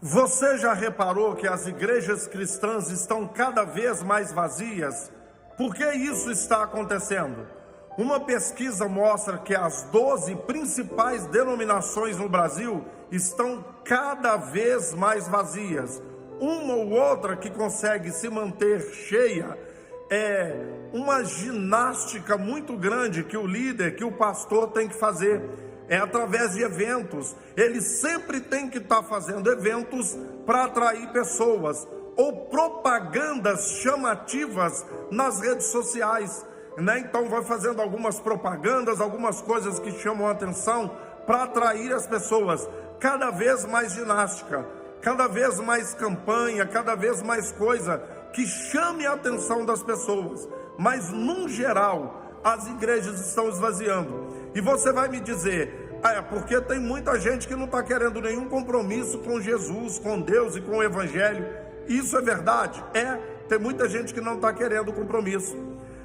Você já reparou que as igrejas cristãs estão cada vez mais vazias? Por que isso está acontecendo? Uma pesquisa mostra que as 12 principais denominações no Brasil estão cada vez mais vazias. Uma ou outra que consegue se manter cheia é uma ginástica muito grande que o líder, que o pastor tem que fazer. É através de eventos. Ele sempre tem que estar fazendo eventos para atrair pessoas, ou propagandas chamativas nas redes sociais, né? Então vai fazendo algumas propagandas, algumas coisas que chamam a atenção para atrair as pessoas. Cada vez mais ginástica, cada vez mais campanha, cada vez mais coisa que chame a atenção das pessoas. Mas, num geral, as igrejas estão esvaziando. E você vai me dizer, porque tem muita gente que não está querendo nenhum compromisso com Jesus, com Deus e com o Evangelho. Isso é verdade? Tem muita gente que não está querendo compromisso.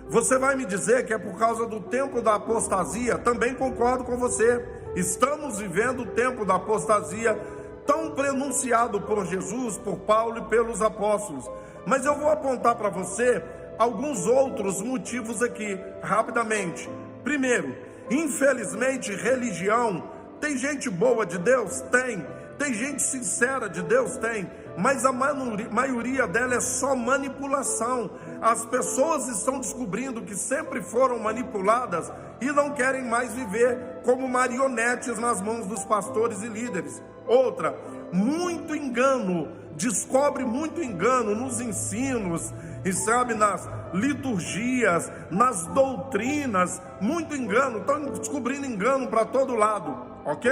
Você vai me dizer que é por causa do tempo da apostasia? Também concordo com você. Estamos vivendo o tempo da apostasia, tão pronunciado por Jesus, por Paulo e pelos apóstolos. Mas eu vou apontar para você alguns outros motivos aqui, rapidamente. Primeiro, infelizmente, religião, tem gente boa de Deus? Tem gente sincera de Deus? Tem, mas a maioria dela é só manipulação. As pessoas estão descobrindo que sempre foram manipuladas e não querem mais viver como marionetes nas mãos dos pastores e líderes. Outra, muito engano, descobre muito engano nos ensinos, e sabe, nas liturgias, nas doutrinas, muito engano, estão descobrindo engano para todo lado, ok?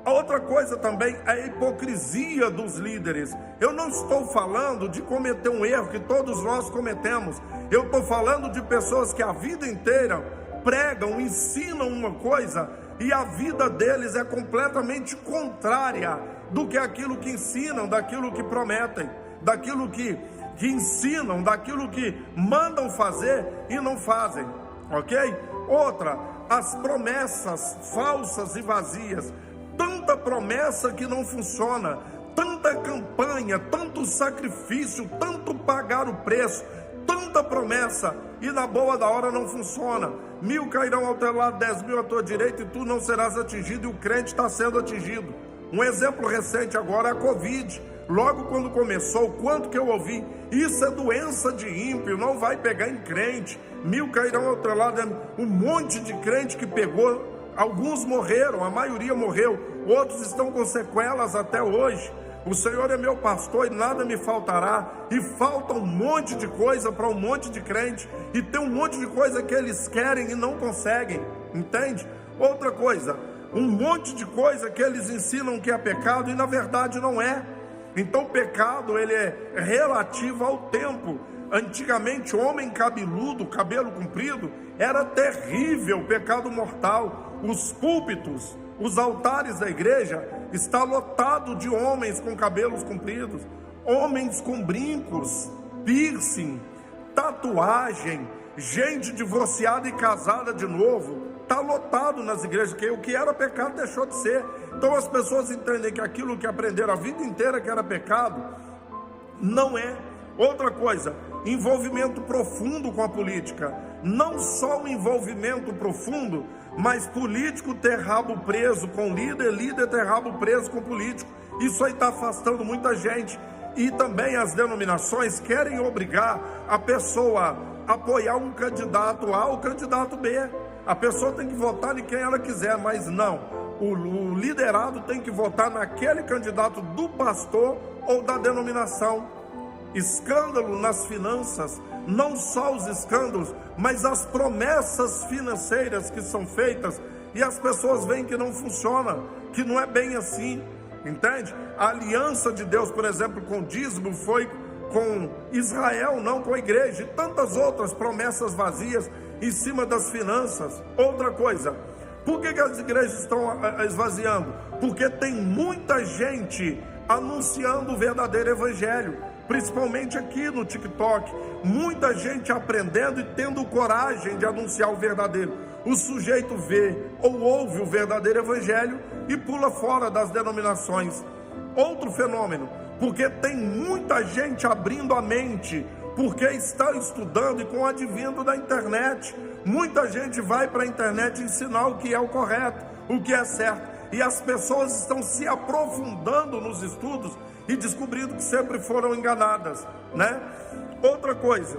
A outra coisa também é a hipocrisia dos líderes. Eu não estou falando de cometer um erro que todos nós cometemos, eu estou falando de pessoas que a vida inteira pregam, ensinam uma coisa e a vida deles é completamente contrária do que aquilo que ensinam, daquilo que prometem, daquilo que ensinam, daquilo que mandam fazer e não fazem, ok? Outra, as promessas falsas e vazias. Tanta promessa que não funciona, tanta campanha, tanto sacrifício, tanto pagar o preço, tanta promessa e na boa da hora não funciona. 1000 cairão ao teu lado, 10.000 à tua direita e tu não serás atingido, e o crente está sendo atingido. Um exemplo recente agora é a Covid. Logo quando começou, quanto que eu ouvi? Isso é doença de ímpio, não vai pegar em crente. 1000 cairão ao teu lado, um monte de crente que pegou. Alguns morreram, a maioria morreu, outros estão com sequelas até hoje. O Senhor é meu pastor e nada me faltará. E falta um monte de coisa para um monte de crente, e tem um monte de coisa que eles querem e não conseguem, entende? Outra coisa, um monte de coisa que eles ensinam que é pecado e na verdade não é. Então o pecado, ele é relativo ao tempo. Antigamente, homem cabeludo, cabelo comprido, era terrível, pecado mortal. Os púlpitos, os altares da igreja, está lotado de homens com cabelos compridos, homens com brincos, piercing, tatuagem, gente divorciada e casada de novo. Está lotado nas igrejas, que o que era pecado deixou de ser. Então as pessoas entendem que aquilo que aprenderam a vida inteira que era pecado, não é. Outra coisa, envolvimento profundo com a política. Não só o envolvimento profundo, mas político ter rabo preso com líder, líder ter rabo preso com político. Isso aí está afastando muita gente. E também as denominações querem obrigar a pessoa a apoiar um candidato A ou candidato B. A pessoa tem que votar em quem ela quiser, mas não. O liderado tem que votar naquele candidato do pastor ou da denominação. Escândalo nas finanças, não só os escândalos, mas as promessas financeiras que são feitas e as pessoas veem que não funciona, que não é bem assim, entende? A aliança de Deus, por exemplo, com o dízimo foi com Israel, não com a igreja, e tantas outras promessas vazias em cima das finanças. Outra coisa, por que as igrejas estão esvaziando? Porque tem muita gente anunciando o verdadeiro evangelho, principalmente aqui no TikTok, muita gente aprendendo e tendo coragem de anunciar o verdadeiro. O sujeito vê ou ouve o verdadeiro evangelho e pula fora das denominações. Outro fenômeno, porque tem muita gente abrindo a mente, porque está estudando e com o advento da internet, muita gente vai para a internet ensinar o que é o correto, o que é certo, e as pessoas estão se aprofundando nos estudos e descobrindo que sempre foram enganadas, né? Outra coisa,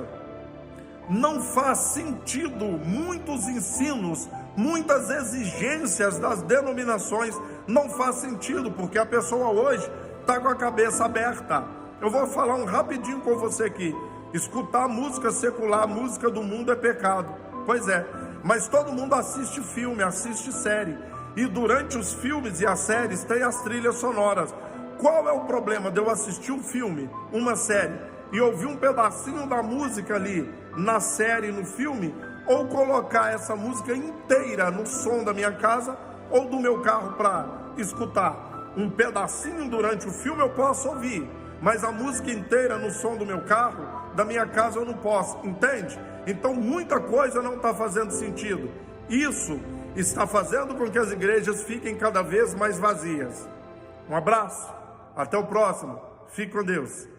não faz sentido muitos ensinos, muitas exigências das denominações, não faz sentido, porque a pessoa hoje está com a cabeça aberta. Eu vou falar rapidinho com você aqui. Escutar música secular, música do mundo é pecado. Pois é, mas todo mundo assiste filme, assiste série, e durante os filmes e as séries tem as trilhas sonoras. Qual é o problema de eu assistir um filme, uma série, e ouvir um pedacinho da música ali na série, no filme, ou colocar essa música inteira no som da minha casa ou do meu carro para escutar? Um pedacinho durante o filme eu posso ouvir, mas a música inteira no som do meu carro, da minha casa, eu não posso, entende? Então muita coisa não está fazendo sentido. Isso está fazendo com que as igrejas fiquem cada vez mais vazias. Um abraço, até o próximo, fique com Deus.